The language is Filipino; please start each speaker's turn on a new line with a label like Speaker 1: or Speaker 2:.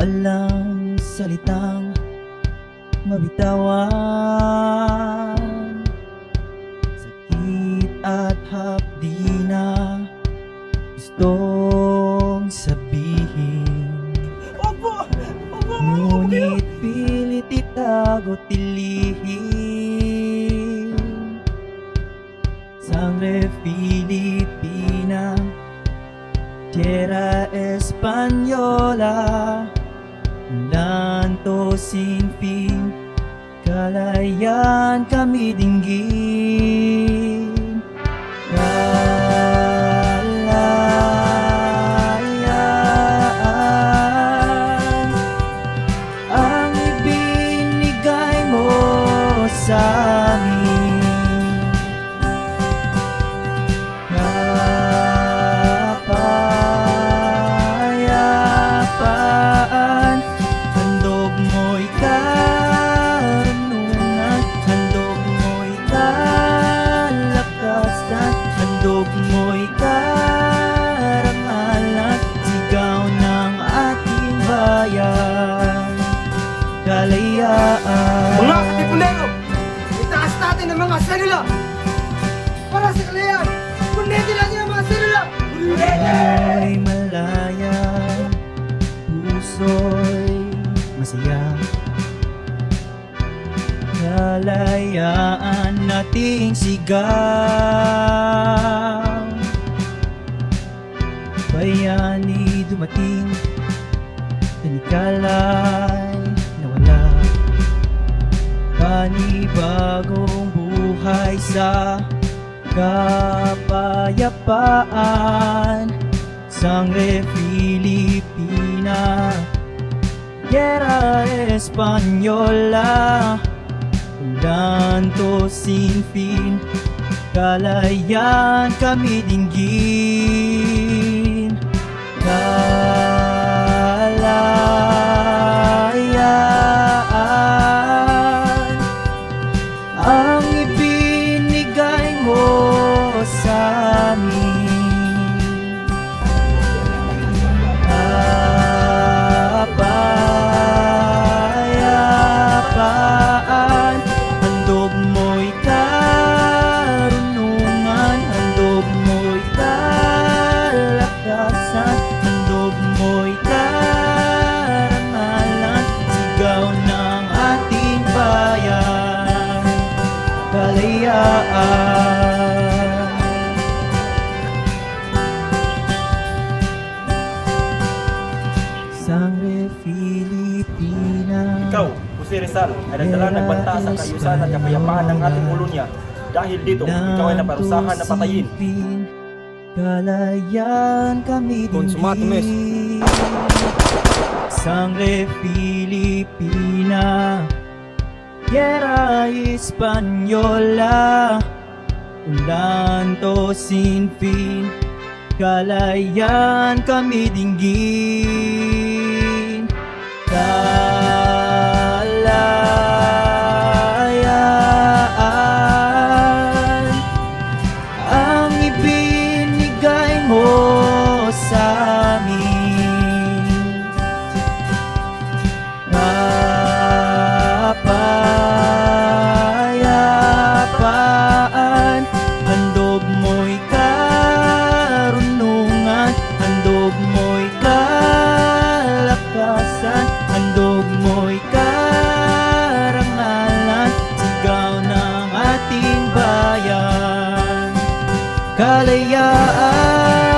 Speaker 1: walang salitang mabitawan. Sakit at hapdi na gustong sabihin,
Speaker 2: Opo! Opo!
Speaker 1: ngunit pilit itago tilihin. Sangre Filipina, tierra española, lanto sin fin, kalayaan kami dinggin. Kalayaan ang ibinigay mo sa amin. Kapayapaan, handog mo'y karunungan, handog mo'y kalakasan, handog mo'y karangalan, sigaw ng ating bayan. Kalayaan.
Speaker 2: Mga katipunero! Itaas natin ang mga selula! Para sa kalayaan! Kuneti natin ang mga selula!
Speaker 1: Amoy malaya, puso'y masaya. Kalayaan nating sigaw. Bayani dumating, tanikalay nawala. Panibagong buhay sa kapayapaan. Sangre Filipina, tierra española, lanto sin fin, kalayaan kami dinggin. Kalayaan ang ibinigay mo sa amin. Kapayapaan, handog mo'y karunungan, handog mo'y kalakasan, handog mo'y karangalan, sigaw ng ating bayan. Kalayaan. Sangre Filipina,
Speaker 3: Ikaw, Jose Rizal, ay nagdala ng banta sa kaayusan at kapayapaan ng ating kolonya. Dahil dito, ikaw ay naparusahan na patayin.
Speaker 1: Kalayaan kami
Speaker 2: Konsumato, mes.
Speaker 1: dinggin. Sangre Filipina, tierra española, lanto sin fin, kalayaan kami dinggin. Kalayaan ang ibinigay mo sa amin. Kapayapaan, handog mo'y karunungan, handog mo'y kalakasan, handog mo'y karangalan, sigaw ng ating bayan. Kalayaan.